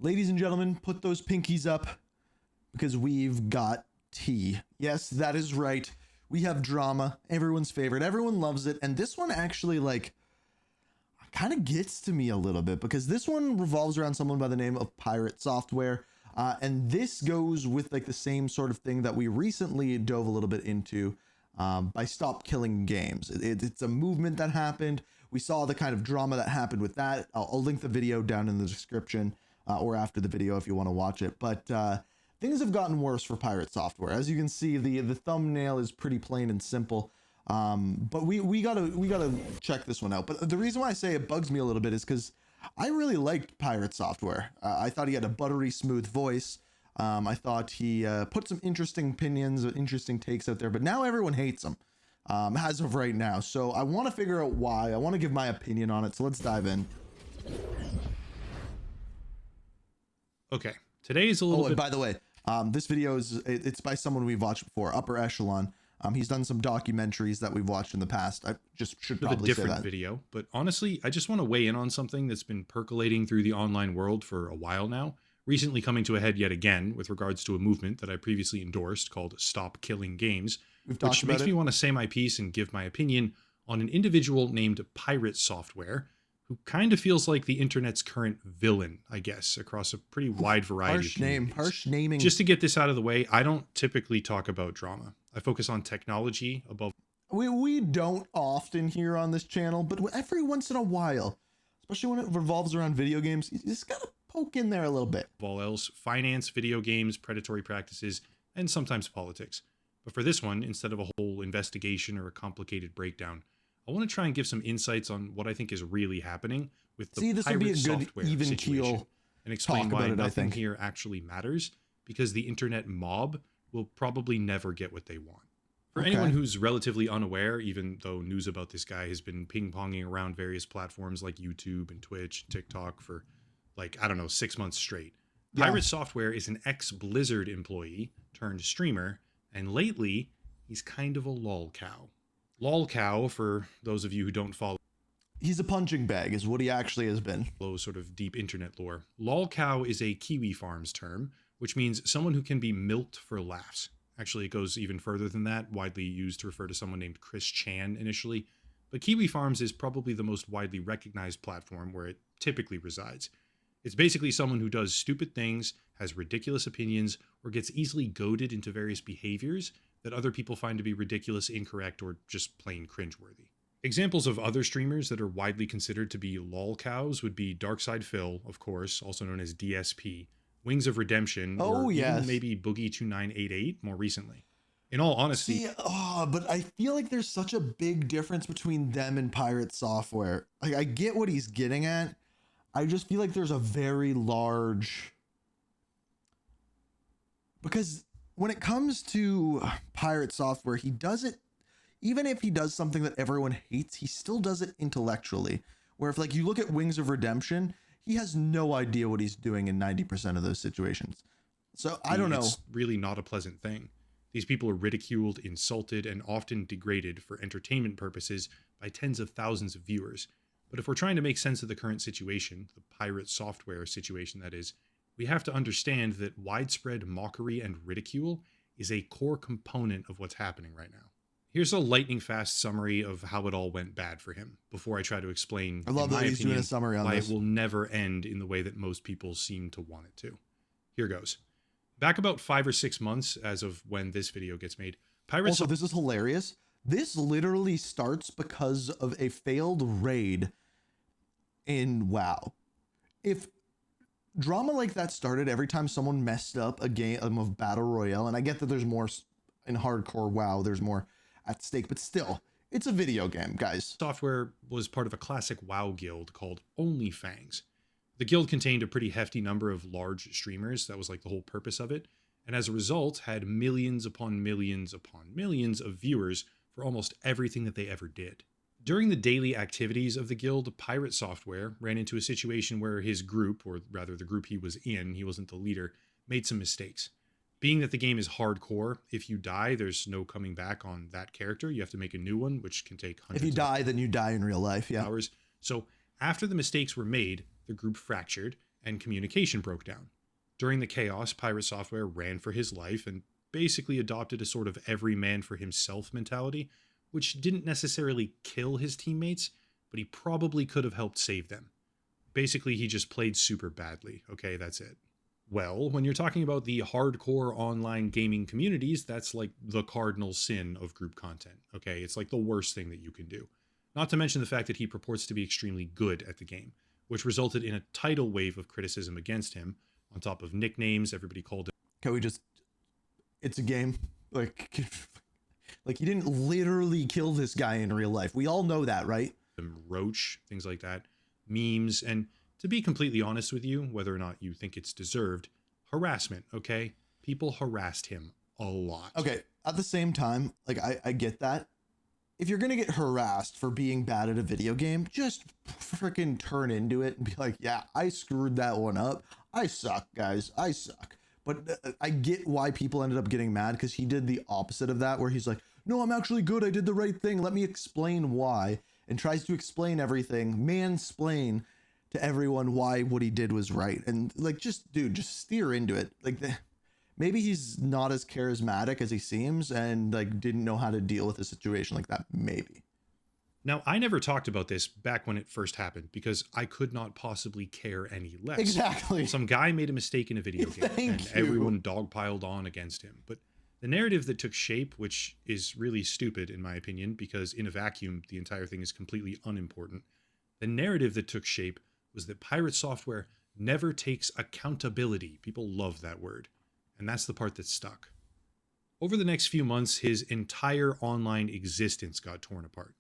Ladies and gentlemen, put those pinkies up because we've got tea. Yes, that is right. We have drama, everyone's favorite. Everyone loves it. And this one actually like kind of gets to me a little bit because this one revolves around someone by the name of Pirate Software. And this goes with like the same sort of thing that we recently dove a little bit into by Stop Killing Games. It's a movement that happened. We saw the kind of drama that happened with that. I'll link the video down in the description or after the video if you want to watch it. But things have gotten worse for Pirate Software. As you can see, the thumbnail is pretty plain and simple. But we gotta check this one out. But the reason why I say it bugs me a little bit is because I really liked Pirate Software. I thought he had a buttery smooth voice. I thought he put some interesting opinions, interesting takes out there, but now everyone hates him as of right now. So I want to figure out why. I want to give my opinion on it. So let's dive in. Okay, today is a little bit... By the way, this video it's by someone we've watched before, Upper Echelon. He's done some documentaries that we've watched in the past. I just should probably say that. A different video, but honestly, I just want to weigh in on something that's been percolating through the online world for a while now, recently coming to a head yet again with regards to a movement that I previously endorsed called Stop Killing Games, which makes me want to say my piece and give my opinion on an individual named Pirate Software, who kind of feels like the internet's current villain, I guess, across a pretty wide variety of communities. Harsh naming. Just to get this out of the way, I don't typically talk about drama. I focus on technology above. We don't often hear on this channel, but every once in a while, especially when it revolves around video games, you just gotta poke in there a little bit. All else, finance, video games, predatory practices, and sometimes politics. But for this one, instead of a whole investigation or a complicated breakdown, I want to try and give some insights on what I think is really happening with the Pirate Software situation and explain why nothing here actually matters, because the internet mob will probably never get what they want. For anyone who's relatively unaware, even though news about this guy has been ping-ponging around various platforms like YouTube and Twitch, TikTok for like, I don't know, 6 months straight. Yeah. Pirate Software is an ex-Blizzard employee turned streamer, and lately he's kind of a lol cow. Lol cow, for those of you who don't follow, he's a punching bag is what he actually has been. Sort of deep internet lore. Lol cow is a Kiwi Farms term, which means someone who can be milked for laughs. Actually, it goes even further than that, widely used to refer to someone named Chris Chan initially. But Kiwi Farms is probably the most widely recognized platform where it typically resides. It's basically someone who does stupid things, has ridiculous opinions, or gets easily goaded into various behaviors that other people find to be ridiculous, incorrect, or just plain cringeworthy. Examples of other streamers that are widely considered to be lol cows would be Darkside Phil, of course, also known as DSP, Wings of Redemption, or even maybe Boogie2988 more recently. In all honesty... but I feel like there's such a big difference between them and Pirate Software. Like, I get what he's getting at. I just feel like there's a very large... Because when it comes to Pirate Software, he does it... Even if he does something that everyone hates, he still does it intellectually. Where if like you look at Wings of Redemption... He has no idea what he's doing in 90% of those situations. So I don't know. It's really not a pleasant thing. These people are ridiculed, insulted, and often degraded for entertainment purposes by tens of thousands of viewers. But if we're trying to make sense of the current situation, the Pirate Software situation that is, we have to understand that widespread mockery and ridicule is a core component of what's happening right now. Here's a lightning fast summary of how it all went bad for him before I try to explain, I love that he's doing a summary on why this. It will never end in the way that most people seem to want it to. Here goes. Back about 5 or 6 months as of when this video gets made, Also, this is hilarious. This literally starts because of a failed raid in WoW. If drama like that started every time someone messed up a game of Battle Royale, and I get that there's more in hardcore WoW, there's more at stake, but still, it's a video game, guys. Software was part of a classic WoW guild called OnlyFangs. The guild contained a pretty hefty number of large streamers. That was like the whole purpose of it. And as a result, had millions upon millions upon millions of viewers for almost everything that they ever did. During the daily activities of the guild, Pirate Software ran into a situation where his group, or rather the group he was in, he wasn't the leader, made some mistakes. Being that the game is hardcore, if you die, there's no coming back on that character. You have to make a new one, which can take hundreds of hours. Then you die in real life, yeah. So after the mistakes were made, the group fractured, and communication broke down. During the chaos, Pirate Software ran for his life and basically adopted a sort of every man for himself mentality, which didn't necessarily kill his teammates, but he probably could have helped save them. Basically, he just played super badly. Okay, that's it. Well, when you're talking about the hardcore online gaming communities, that's like the cardinal sin of group content. Okay, it's like the worst thing that you can do. Not to mention the fact that he purports to be extremely good at the game, which resulted in a tidal wave of criticism against him, on top of nicknames. Everybody called it's a game. Like he didn't literally kill this guy in real life. We all know that, right? him Roach, things like that, memes, and to be completely honest with you, whether or not you think it's deserved, harassment, okay? People harassed him a lot. Okay, at the same time, like I get that. If you're gonna get harassed for being bad at a video game, just freaking turn into it and be like, yeah, I screwed that one up. I suck, guys. I suck. But I get why people ended up getting mad, because he did the opposite of that, where he's like, no, I'm actually good. I did the right thing. Let me explain why. And tries to explain everything, mansplain to everyone why what he did was right. And like, just, dude, just steer into it. Like, maybe he's not as charismatic as he seems and like didn't know how to deal with a situation like that. Maybe. Now, I never talked about this back when it first happened because I could not possibly care any less. Exactly. Some guy made a mistake in a video game and everyone dogpiled on against him. But the narrative that took shape, which is really stupid in my opinion, because in a vacuum, the entire thing is completely unimportant. The narrative that took shape was that Pirate Software never takes accountability. People love that word. And that's the part that stuck. Over the next few months, his entire online existence got torn apart.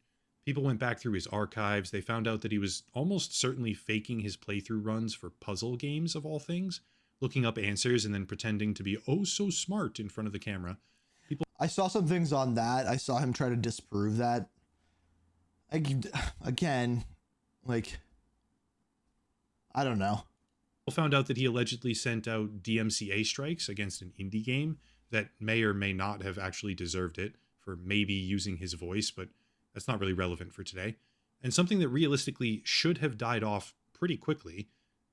People went back through his archives. They found out that he was almost certainly faking his playthrough runs for puzzle games of all things, looking up answers and then pretending to be oh so smart in front of the camera. I saw some things on that. I saw him try to disprove that. Again, like, I don't know. Found out that he allegedly sent out DMCA strikes against an indie game that may or may not have actually deserved it for maybe using his voice, but that's not really relevant for today. And something that realistically should have died off pretty quickly,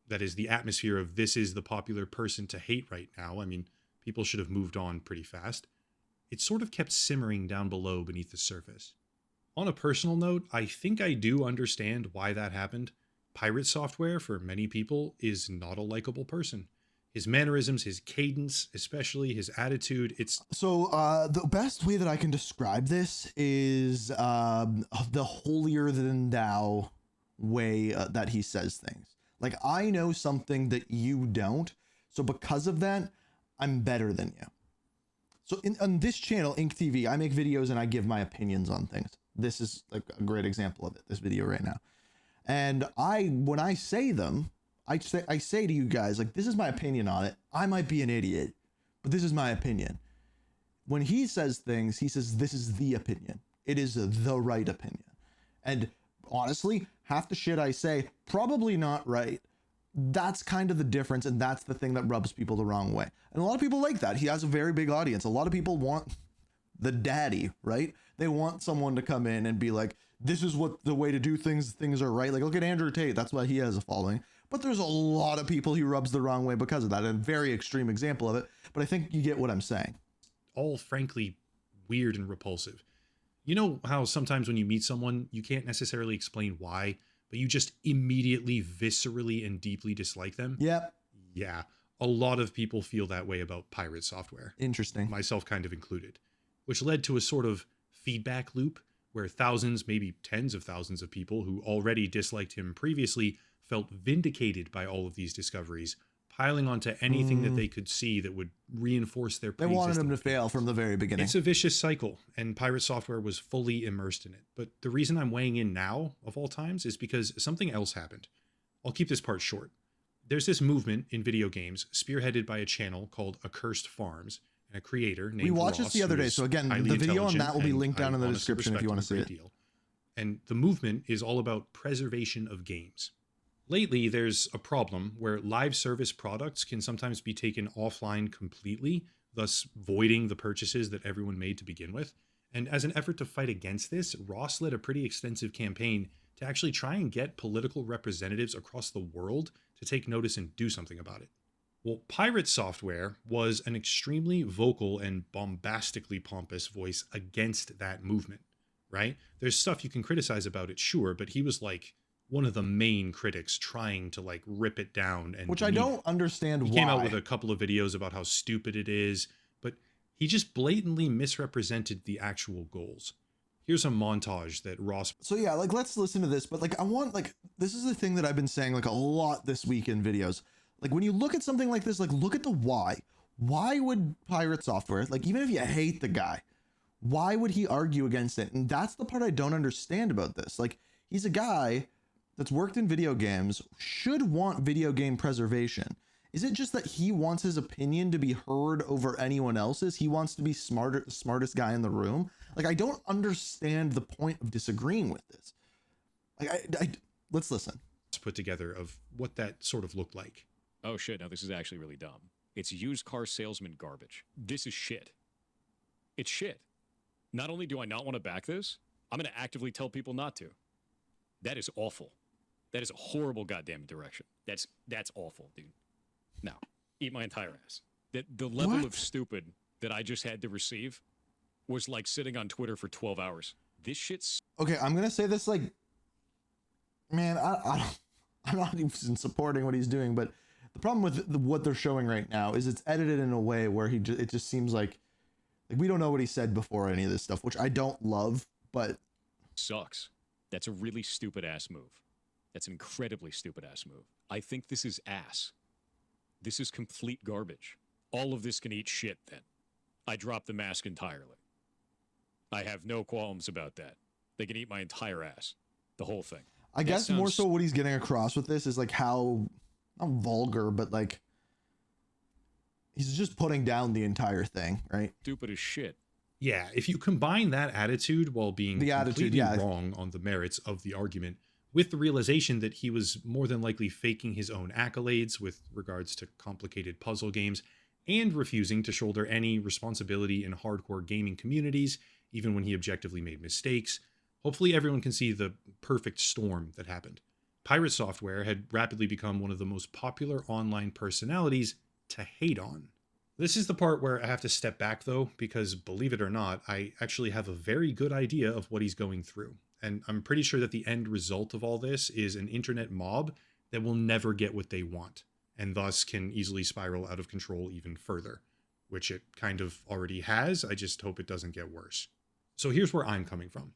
that is the atmosphere of this is the popular person to hate right now. I mean, people should have moved on pretty fast. It sort of kept simmering down below beneath the surface. On a personal note, I think I do understand why that happened. Pirate Software, for many people, is not a likable person. His mannerisms, his cadence, especially his attitude, it's... So the best way that I can describe this is the holier-than-thou way that he says things. Like, I know something that you don't, so because of that, I'm better than you. So on this channel, Ink TV, I make videos and I give my opinions on things. This is like a great example of it, this video right now. And when I say them, I say to you guys, like, this is my opinion on it. I might be an idiot, but this is my opinion. When he says things, he says, this is the opinion. It is the right opinion. And honestly, half the shit I say, probably not right. That's kind of the difference. And that's the thing that rubs people the wrong way. And a lot of people like that. He has a very big audience. A lot of people want the daddy, right? They want someone to come in and be like, this is what the way to do things. Things are right. Like, look at Andrew Tate. That's why he has a following. But there's a lot of people he rubs the wrong way because of that. A very extreme example of it. But I think you get what I'm saying. All frankly weird and repulsive. You know how sometimes when you meet someone, you can't necessarily explain why, but you just immediately, viscerally, and deeply dislike them? Yep. Yeah. A lot of people feel that way about Pirate Software. Interesting. Myself kind of included. Which led to a sort of feedback loop where thousands, maybe tens of thousands of people who already disliked him previously felt vindicated by all of these discoveries, piling onto anything that they could see that would reinforce their They wanted him to fail from the very beginning. It's a vicious cycle, and Pirate Software was fully immersed in it. But the reason I'm weighing in now, of all times, is because something else happened. I'll keep this part short. There's this movement in video games spearheaded by a channel called Accursed Farms, and a creator named We watched Ross, this the other day, so again, the video on that will be linked down in the description if you want to see it. And the movement is all about preservation of games. Lately, there's a problem where live service products can sometimes be taken offline completely, thus voiding the purchases that everyone made to begin with. And as an effort to fight against this, Ross led a pretty extensive campaign to actually try and get political representatives across the world to to take notice and do something about it. Well, Pirate Software was an extremely vocal and bombastically pompous voice against that movement, right? There's stuff you can criticize about it, sure, but he was like one of the main critics trying to like rip it down. And which I don't understand why. He came out with a couple of videos about how stupid it is, but he just blatantly misrepresented the actual goals. Here's a montage that Ross... So yeah, like let's listen to this, but like I want like, this is the thing that I've been saying like a lot this week in videos. Like when you look at something like this, like look at the why. Why would Pirate Software, like even if you hate the guy, why would he argue against it? And that's the part I don't understand about this. Like he's a guy that's worked in video games, should want video game preservation. Is it just that he wants his opinion to be heard over anyone else's? He wants to be the smartest guy in the room. Like I don't understand the point of disagreeing with this. Like let's listen. Put together of what that sort of looked like. Oh shit, now this is actually really dumb. It's used car salesman garbage. This is shit. It's shit. Not only do I not want to back this, I'm going to actively tell people not to. That is awful. That is a horrible goddamn direction. That's awful, dude. No, eat my entire ass. The level of stupid that I just had to receive was like sitting on Twitter for 12 hours. This shit's... Okay, I'm going to say this like, man, I'm not even supporting what he's doing, but the problem with what they're showing right now is it's edited in a way where it just seems like we don't know what he said before any of this stuff, which I don't love, but... Sucks. That's a really stupid ass move. That's an incredibly stupid ass move. I think this is ass. This is complete garbage. All of this can eat shit then. I drop the mask entirely. I have no qualms about that. They can eat my entire ass. The whole thing. I guess more so what he's getting across with this is like how, not vulgar, but like he's just putting down the entire thing, right? Stupid as shit. Yeah, if you combine that attitude while being completely wrong on the merits of the argument with the realization that he was more than likely faking his own accolades with regards to complicated puzzle games and refusing to shoulder any responsibility in hardcore gaming communities, even when he objectively made mistakes, hopefully everyone can see the perfect storm that happened. Pirate Software had rapidly become one of the most popular online personalities to hate on. This is the part where I have to step back though, because believe it or not, I actually have a very good idea of what he's going through. And I'm pretty sure that the end result of all this is an internet mob that will never get what they want, and thus can easily spiral out of control even further, which it kind of already has. I just hope it doesn't get worse. So here's where I'm coming from.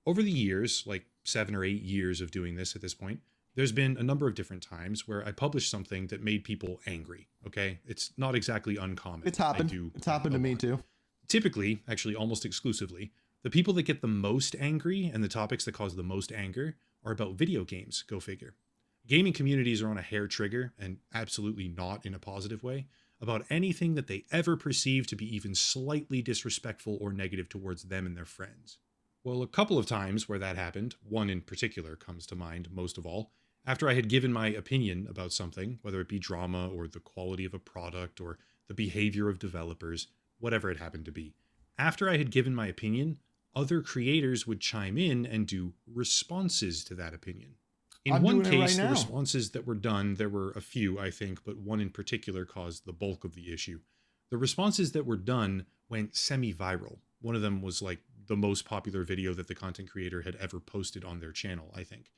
Over the years, like 7 or 8 years of doing this at this point, there's been a number of different times where I published something that made people angry, okay? It's not exactly uncommon. It's happened. It's happened to me too. Typically, actually almost exclusively, the people that get the most angry and the topics that cause the most anger are about video games, go figure. Gaming communities are on a hair trigger, and absolutely not in a positive way, about anything that they ever perceive to be even slightly disrespectful or negative towards them and their friends. Well, a couple of times where that happened, one in particular comes to mind most of all, after I had given my opinion about something, whether it be drama or the quality of a product or the behavior of developers, whatever it happened to be. After I had given my opinion, other creators would chime in and do responses to that opinion. In one case, the responses that were done, there were a few, I think, but one in particular caused the bulk of the issue. The responses that were done went semi-viral. One of them was like the most popular video that the content creator had ever posted on their channel, I think.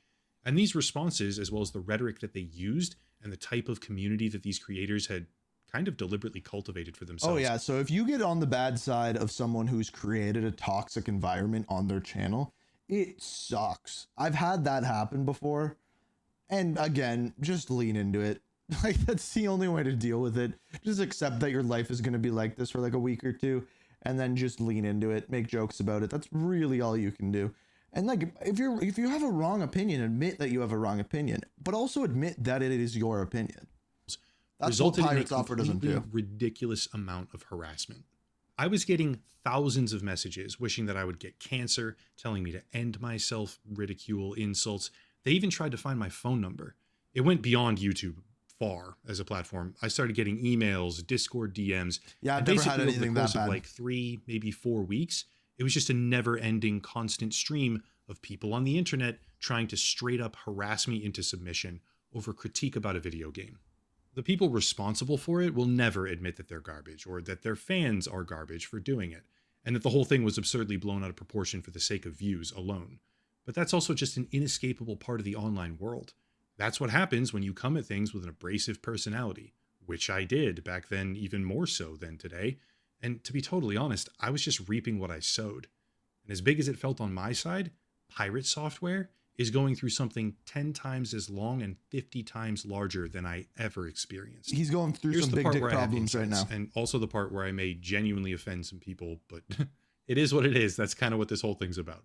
And these responses, as well as the rhetoric that they used and the type of community that these creators had kind of deliberately cultivated for themselves. Oh yeah, so if you get on the bad side of someone who's created a toxic environment on their channel, it sucks. I've had that happen before. And again, just lean into it. Like that's the only way to deal with it. Just accept that your life is going to be like this for like a week or two, and then just lean into it, make jokes about it. That's really all you can do. And like if you have a wrong opinion, admit that you have a wrong opinion, but also admit that it is your opinion. That's what Pirate Software doesn't do. Ridiculous amount of harassment. I was getting thousands of messages wishing that I would get cancer, telling me to end myself, ridicule, insults. They even tried to find my phone number. It went beyond YouTube far as a platform. I started getting emails, Discord DMs. Yeah, I've never had anything that bad. Like 3, maybe 4 weeks. It was just a never-ending constant stream of people on the internet trying to straight up harass me into submission over critique about a video game. The people responsible for it will never admit that they're garbage, or that their fans are garbage for doing it, and that the whole thing was absurdly blown out of proportion for the sake of views alone. But that's also just an inescapable part of the online world. That's what happens when you come at things with an abrasive personality, which I did back then, even more so than today. And to be totally honest, I was just reaping what I sowed. And as big as it felt on my side, pirate software is going through something 10 times as long and 50 times larger than I ever experienced. He's going through Here's some the big part dick where I have problems right now. insights, and also the part where I may genuinely offend some people, but it is what it is. That's kind of what this whole thing's about.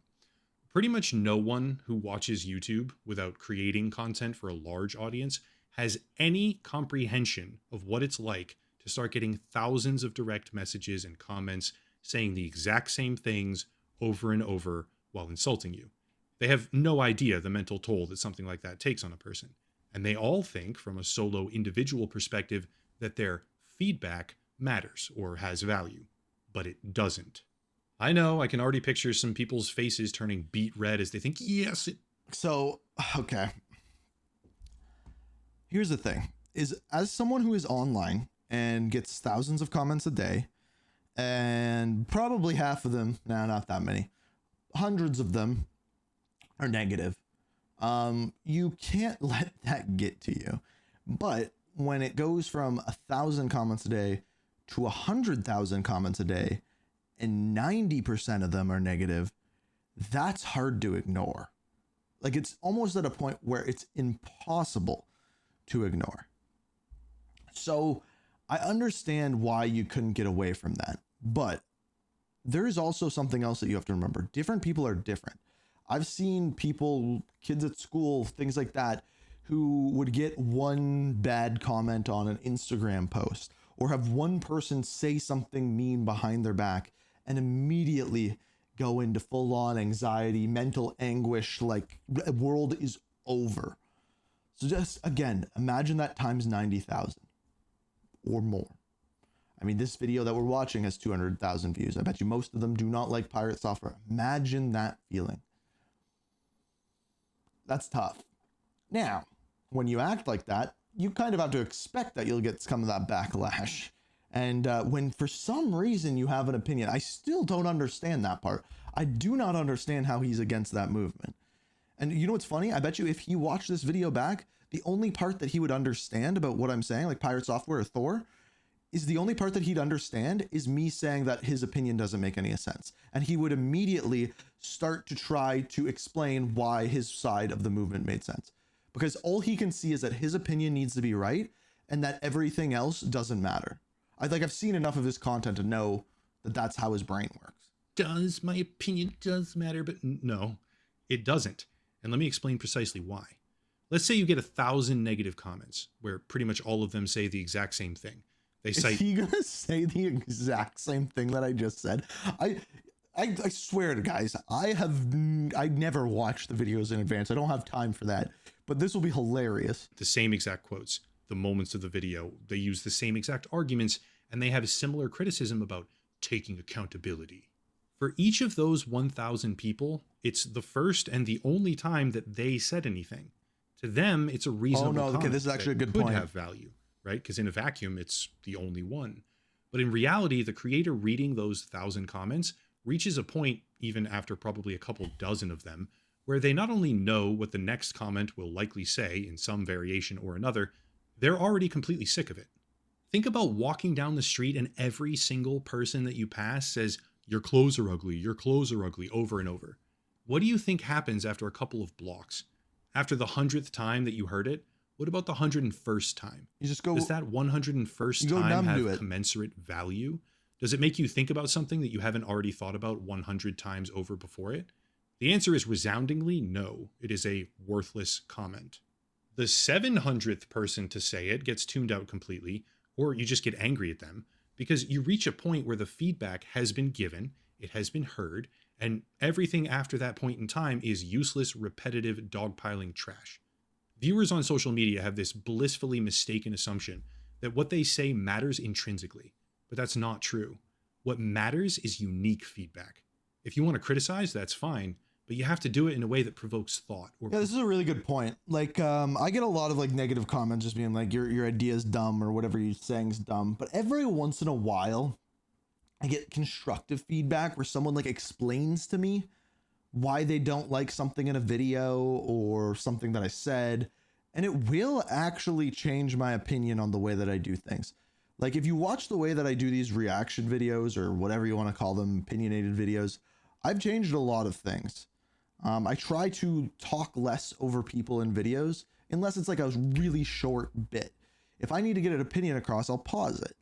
Pretty much no one who watches YouTube without creating content for a large audience has any comprehension of what it's like to start getting thousands of direct messages and comments saying the exact same things over and over while insulting you. They have no idea the mental toll that something like that takes on a person. And they all think, from a solo individual perspective, that their feedback matters or has value. But it doesn't. I know, I can already picture some people's faces turning beet red as they think, yes, it... So, okay. Here's the thing, is as someone who is online and gets thousands of comments a day, and probably half of them, not that many, hundreds of them are negative. You can't let that get to you. But when it goes from 1,000 comments a day to 100,000 comments a day, and 90% of them are negative, that's hard to ignore. Like, it's almost at a point where it's impossible to ignore. So I understand why you couldn't get away from that, but there is also something else that you have to remember. Different people are different. I've seen people, kids at school, things like that, who would get one bad comment on an Instagram post or have one person say something mean behind their back and immediately go into full-on anxiety, mental anguish, like the world is over. So just, again, imagine that times 90,000 or more. I mean, this video that we're watching has 200,000 views. I bet you most of them do not like pirate software. Imagine that feeling. That's tough. Now, when you act like that, you kind of have to expect that you'll get some of that backlash. And when for some reason you have an opinion, I still don't understand that part. I do not understand how he's against that movement. And you know what's funny? I bet you if he watched this video back, the only part that he would understand about what I'm saying, like pirate software or Thor, is the only part that he'd understand is me saying that his opinion doesn't make any sense. And he would immediately start to try to explain why his side of the movement made sense. Because all he can see is that his opinion needs to be right and that everything else doesn't matter. I've seen enough of his content to know that that's how his brain works. My opinion does matter, but no, it doesn't. And let me explain precisely why. Let's say you get 1,000 negative comments where pretty much all of them say the exact same thing. They Is cite... he gonna say the exact same thing that I just said? I swear to guys, I never watched the videos in advance. I don't have time for that, but this will be hilarious. The same exact quotes, the moments of the video, they use the same exact arguments, and they have a similar criticism about taking accountability. For each of those 1,000 people, it's the first and the only time that they said anything. To them, it's a reasonable comment. Okay, this is actually a good could point. have value, right? Because in a vacuum, it's the only one. But in reality, the creator reading those 1,000 comments reaches a point, even after probably a couple dozen of them, where they not only know what the next comment will likely say in some variation or another, they're already completely sick of it. Think about walking down the street and every single person that you pass says, "Your clothes are ugly, your clothes are ugly," over and over. What do you think happens after a couple of blocks? After the 100th time that you heard it, what about the 101st time? You just go. Does that 101st time have commensurate value? Does it make you think about something that you haven't already thought about 100 times over before it? The answer is resoundingly no. It is a worthless comment. The 700th person to say it gets tuned out completely, or you just get angry at them, because you reach a point where the feedback has been given, it has been heard, and everything after that point in time is useless, repetitive, dogpiling trash. Viewers on social media have this blissfully mistaken assumption that what they say matters intrinsically, but that's not true. What matters is unique feedback. If you want to criticize, that's fine, but you have to do it in a way that provokes thought. Or Yeah, this is a really good point. Like, I get a lot of like negative comments just being like, your idea is dumb or whatever you're saying is dumb. But every once in a while, I get constructive feedback where someone like explains to me why they don't like something in a video or something that I said. And it will actually change my opinion on the way that I do things. Like if you watch the way that I do these reaction videos or whatever you want to call them, opinionated videos, I've changed a lot of things. I try to talk less over people in videos, unless it's like a really short bit. If I need to get an opinion across, I'll pause it.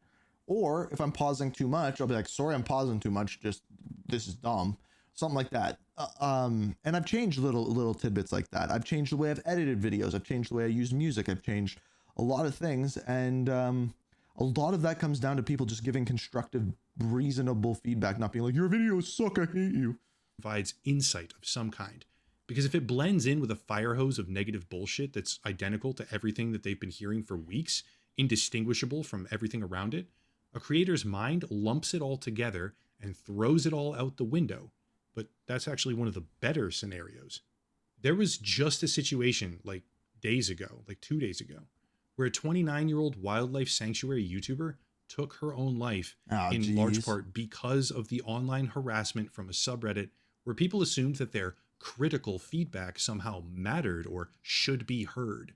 Or if I'm pausing too much, I'll be like, sorry, I'm pausing too much. Just, this is dumb. Something like that. And I've changed little tidbits like that. I've changed the way I've edited videos. I've changed the way I use music. I've changed a lot of things. And a lot of that comes down to people just giving constructive, reasonable feedback, not being like, your videos suck, I hate you. Provides insight of some kind. Because if it blends in with a fire hose of negative bullshit that's identical to everything that they've been hearing for weeks, indistinguishable from everything around it, a creator's mind lumps it all together and throws it all out the window. But that's actually one of the better scenarios. There was just a situation like days ago, like 2 days ago, where a 29-year-old wildlife sanctuary YouTuber took her own life in large part because of the online harassment from a subreddit where people assumed that their critical feedback somehow mattered or should be heard.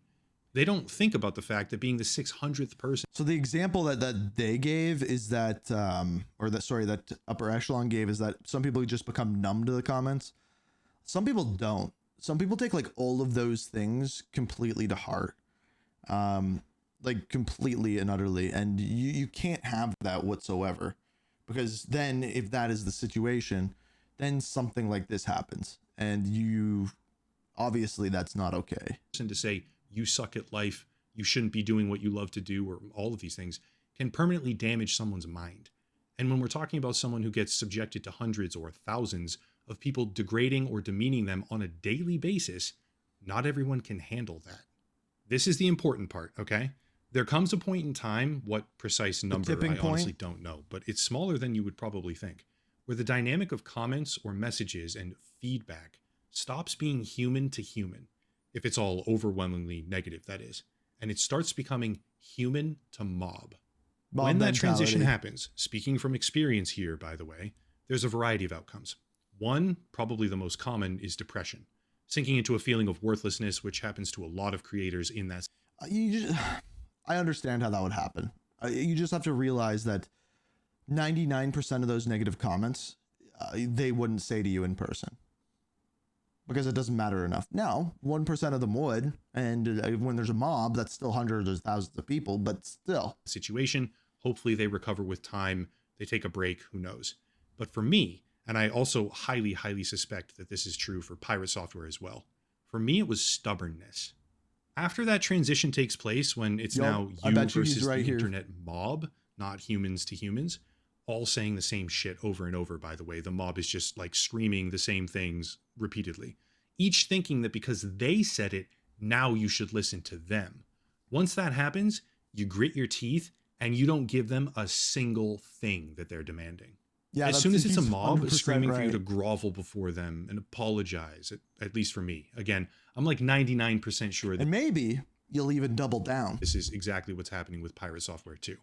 They don't think about the fact that being the 600th person. So the example that they gave is that, that upper echelon gave is that some people just become numb to the comments. Some people don't. Some people take like all of those things completely to heart. Like completely and utterly. And you can't have that whatsoever, because then if that is the situation, then something like this happens. And obviously that's not okay. To say you suck at life, you shouldn't be doing what you love to do, or all of these things can permanently damage someone's mind. And when we're talking about someone who gets subjected to hundreds or thousands of people degrading or demeaning them on a daily basis, not everyone can handle that. This is the important part, okay? There comes a point in time, what precise number I honestly don't know, but it's smaller than you would probably think, where the dynamic of comments or messages and feedback stops being human to human, if it's all overwhelmingly negative, that is, and it starts becoming human to mob. When that transition happens, speaking from experience here, by the way, there's a variety of outcomes. One, probably the most common, is depression, sinking into a feeling of worthlessness, which happens to a lot of creators in that. I understand how that would happen. You just have to realize that 99% of those negative comments, they wouldn't say to you in person, because it doesn't matter enough. Now, 1% of them would, and when there's a mob, that's still hundreds or thousands of people, but still. Situation, hopefully they recover with time, they take a break, who knows. But for me, and I also highly, highly suspect that this is true for pirate software as well, for me it was stubbornness. After that transition takes place, when it's now you versus the internet mob, not humans to humans, all saying the same shit over and over, by the way. The mob is just like screaming the same things repeatedly, each thinking that because they said it, now you should listen to them. Once that happens, you grit your teeth and you don't give them a single thing that they're demanding. Yeah, as soon as it's a mob screaming for you to grovel before them and apologize, at least for me. Again, I'm like 99% sure that, and maybe you'll even double down. This is exactly what's happening with pirate software too.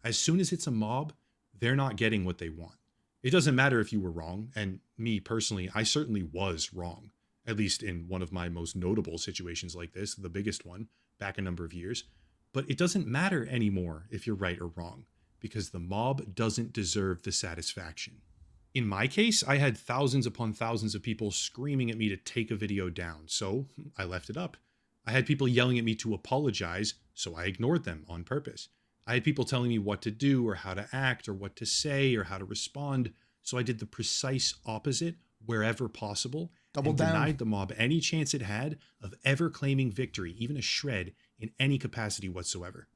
As soon as it's a mob, they're not getting what they want. It doesn't matter if you were wrong, and me personally, I certainly was wrong, at least in one of my most notable situations like this, the biggest one, back a number of years. But it doesn't matter anymore if you're right or wrong, because the mob doesn't deserve the satisfaction. In my case, I had thousands upon thousands of people screaming at me to take a video down, so I left it up. I had people yelling at me to apologize, so I ignored them on purpose. I had people telling me what to do or how to act or what to say or how to respond, so I did the precise opposite wherever possible and denied the mob any chance it had of ever claiming victory, even a shred, in any capacity whatsoever.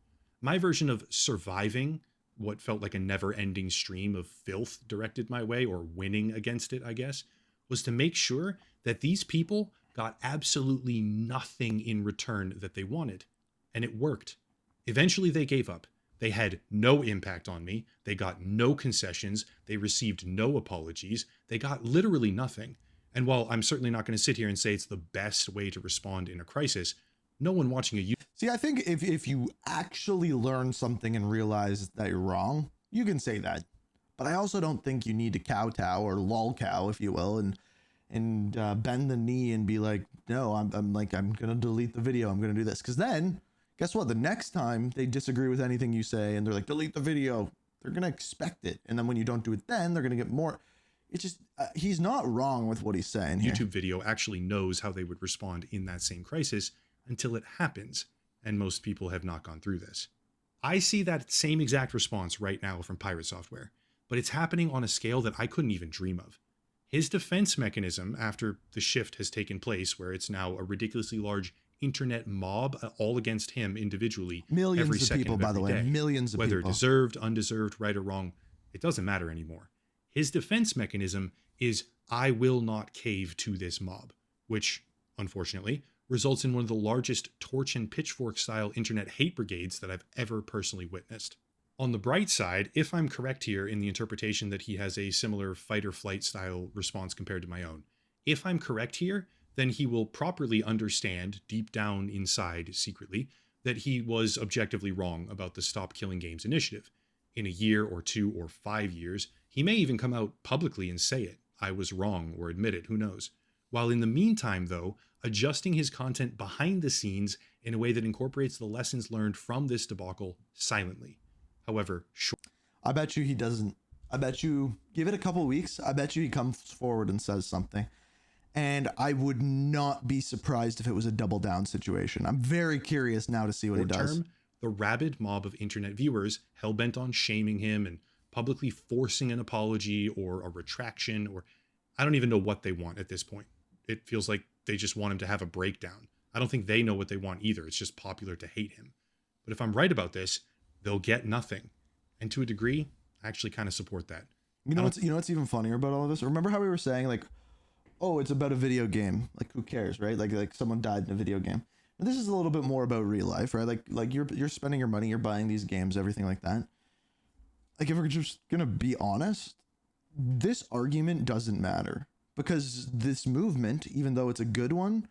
My version of surviving what felt like a never-ending stream of filth directed my way, or winning against it, I guess, was to make sure that these people got absolutely nothing in return that they wanted. And it worked. Eventually they gave up. They had no impact on me. They got no concessions. They received no apologies. They got literally nothing. And while I'm certainly not going to sit here and say it's the best way to respond in a crisis, no one watching a See, I think if you actually learn something and realize that you're wrong, you can say that. But I also don't think you need to kowtow or lolcow, if you will, and bend the knee and be like, no, I'm gonna delete the video. I'm gonna do this, because then guess what? The next time they disagree with anything you say and they're like, delete the video, they're gonna expect it. And then when you don't do it, then they're gonna get more. It's just he's not wrong with what he's saying here. YouTube video actually knows how they would respond in that same crisis until it happens, and most people have not gone through this. I see that same exact response right now from Pirate Software, but it's happening on a scale that I couldn't even dream of. His defense mechanism, after the shift has taken place, where it's now a ridiculously large internet mob all against him individually, Millions every of second people, of by every the way, day, millions of whether people. deserved, undeserved, right or wrong, it doesn't matter anymore. His defense mechanism is, I will not cave to this mob, which, unfortunately, results in one of the largest torch and pitchfork style internet hate brigades that I've ever personally witnessed. On the bright side, if I'm correct here in the interpretation that he has a similar fight or flight style response compared to my own, if I'm correct here, then he will properly understand deep down inside secretly that he was objectively wrong about the Stop Killing Games initiative. In a year or 2 or 5 years, he may even come out publicly and say it. I was wrong, or admit it, who knows. While in the meantime, though, adjusting his content behind the scenes in a way that incorporates the lessons learned from this debacle silently. However, sure. I bet you he doesn't. I bet you give it a couple weeks. I bet you he comes forward and says something. And I would not be surprised if it was a double down situation. I'm very curious now to see what he does. Term, the rabid mob of internet viewers hell-bent on shaming him and publicly forcing an apology or a retraction, or I don't even know what they want at this point. It feels like they just want him to have a breakdown. I don't think they know what they want either. It's just popular to hate him. But if I'm right about this, they'll get nothing. And to a degree, I actually kind of support that. You know what's even funnier about all of this? Remember how we were saying, like, oh, it's about a video game. Like, who cares, right? Like someone died in a video game. And this is a little bit more about real life, right? Like you're spending your money, you're buying these games, everything like that. Like, if we're just gonna be honest, this argument doesn't matter, because this movement, even though it's a good one,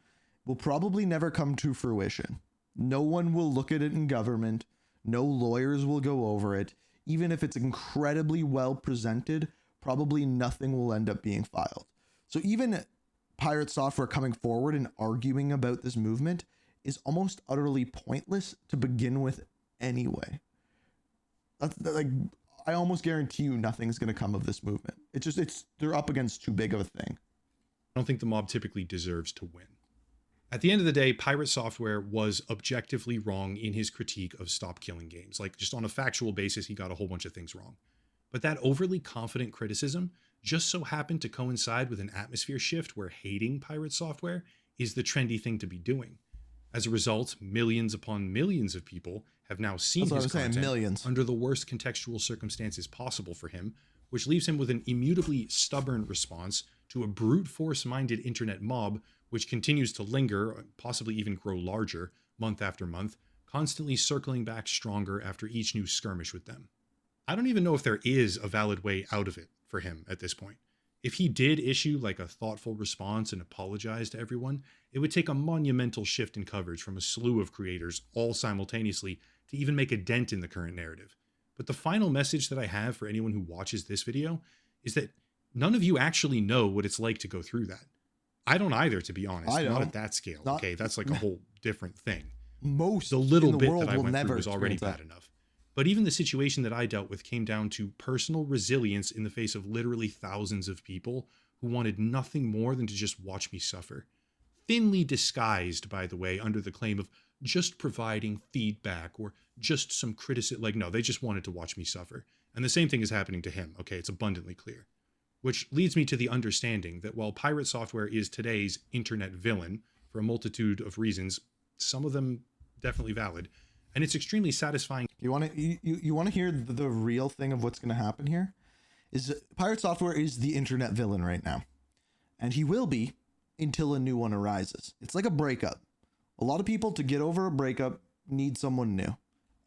will probably never come to fruition. No one will look at it in government. No lawyers will go over it. Even if it's incredibly well presented, probably nothing will end up being filed. So even Pirate Software coming forward and arguing about this movement is almost utterly pointless to begin with anyway. Like, I almost guarantee you nothing's going to come of this movement. They're up against too big of a thing. I don't think the mob typically deserves to win. At the end of the day, Pirate Software was objectively wrong in his critique of Stop Killing Games. Like, just on a factual basis, he got a whole bunch of things wrong. But that overly confident criticism just so happened to coincide with an atmosphere shift where hating Pirate Software is the trendy thing to be doing. As a result, millions upon millions of people have now seen his content millions. under the worst contextual circumstances possible for him, which leaves him with an immutably stubborn response to a brute force-minded internet mob which continues to linger, possibly even grow larger, month after month, constantly circling back stronger after each new skirmish with them. I don't even know if there is a valid way out of it for him at this point. If he did issue like a thoughtful response and apologize to everyone, it would take a monumental shift in coverage from a slew of creators all simultaneously to even make a dent in the current narrative. But the final message that I have for anyone who watches this video is that none of you actually know what it's like to go through that. I don't either, to be honest. Not at that scale. Okay, that's like a whole different thing. Most the little in the bit world that I will went never through was already experience bad that. enough. But even the situation that I dealt with came down to personal resilience in the face of literally thousands of people who wanted nothing more than to just watch me suffer. Thinly disguised, by the way, under the claim of just providing feedback or just some criticism. Like, no, they just wanted to watch me suffer. And the same thing is happening to him. Okay, it's abundantly clear. Which leads me to the understanding that while Pirate Software is today's internet villain for a multitude of reasons, some of them definitely valid, and it's extremely satisfying. You want to hear the real thing of what's going to happen here? Is Pirate Software is the internet villain right now, and he will be until a new one arises. It's like a breakup. A lot of people, to get over a breakup, need someone new,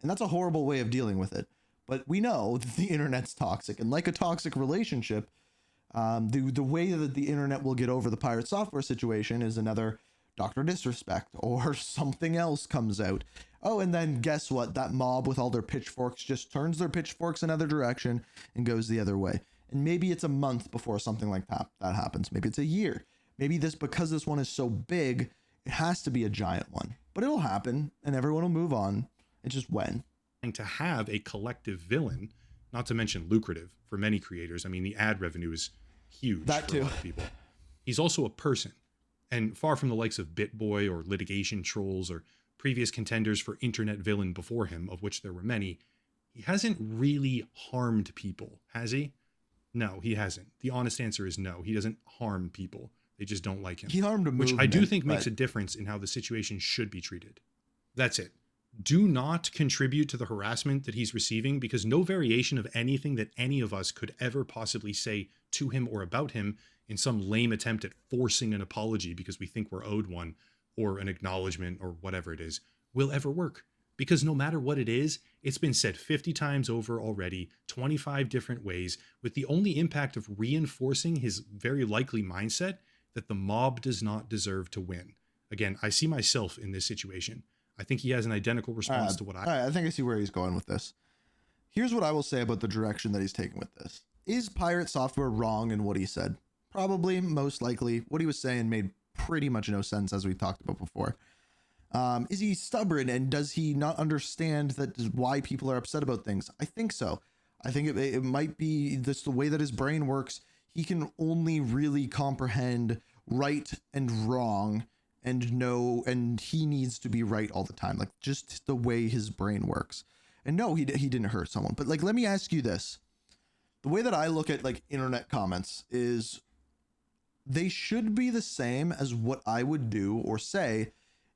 and that's a horrible way of dealing with it. But we know that the internet's toxic, and like a toxic relationship, The way that the internet will get over the pirate software situation is another Dr. Disrespect or something else comes out. Oh, and then guess what? That mob with all their pitchforks just turns their pitchforks another direction and goes the other way. And maybe it's a month before something like that happens. Maybe it's a year. Maybe because this one is so big, it has to be a giant one. But it'll happen and everyone will move on. It's just when. And to have a collective villain, not to mention lucrative for many creators. I mean, the ad revenue is huge that for a lot of people. He's also a person. And far from the likes of BitBoy or litigation trolls or previous contenders for internet villain before him, of which there were many, he hasn't really harmed people, has he? No, he hasn't. The honest answer is no. He doesn't harm people. They just don't like him. He harmed a movement, which I do think makes a difference in how the situation should be treated. That's it. Do not contribute to the harassment that he's receiving, because no variation of anything that any of us could ever possibly say to him or about him in some lame attempt at forcing an apology because we think we're owed one, or an acknowledgement or whatever it is, will ever work. Because no matter what it is, it's been said 50 times over already, 25 different ways, with the only impact of reinforcing his very likely mindset that the mob does not deserve to win. Again, I see myself in this situation. I think he has an identical response to what I think I see where he's going with this. Here's what I will say about the direction that he's taking with this. Is Pirate Software wrong in what he said? Probably, most likely. What he was saying made pretty much no sense, as we talked about before. Is he stubborn, and does he not understand that why people are upset about things? I think so. I think it might be this the way that his brain works. He can only really comprehend right and wrong and know, and he needs to be right all the time. Like, just the way his brain works. And no, he didn't hurt someone. But like, let me ask you this. The way that I look at like internet comments is they should be the same as what I would do or say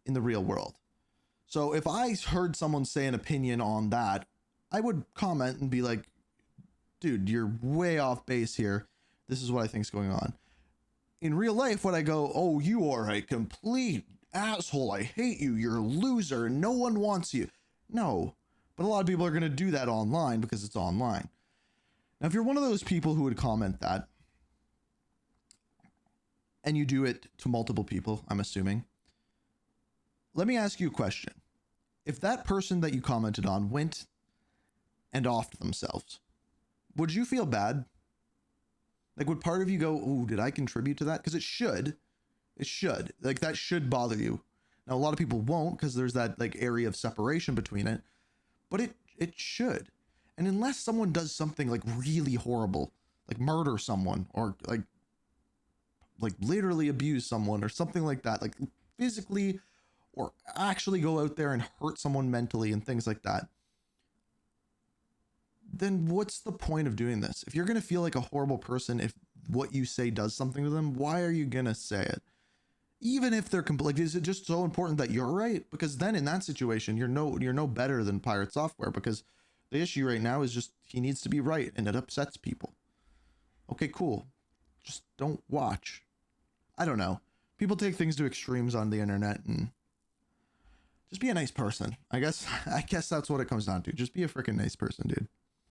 in the real world. So if I heard someone say an opinion on that, I would comment and be like, dude, you're way off base here. This is what I think is going on. In real life, when I go, oh, you are a complete asshole. I hate you. You're a loser. No one wants you. No, but a lot of people are going to do that online because it's online. Now, if you're one of those people who would comment that, and you do it to multiple people, I'm assuming, let me ask you a question. If that person that you commented on went and offed themselves, would you feel bad? Like, would part of you go, ooh, did I contribute to that? Because it should. It should. Like, that should bother you. Now, a lot of people won't because there's that, like, area of separation between it. But it should. And unless someone does something, like, really horrible, like murder someone or, like literally abuse someone or something like that, like, physically or actually go out there and hurt someone mentally and things like that, then what's the point of doing this? If you're going to feel like a horrible person, if what you say does something to them, why are you going to say it? Even if they're like, is it just so important that you're right? Because then in that situation, you're no better than Pirate Software, because the issue right now is just he needs to be right and it upsets people. Okay, cool. Just don't watch. I don't know. People take things to extremes on the internet, and just be a nice person. I guess that's what it comes down to. Just be a freaking nice person, dude.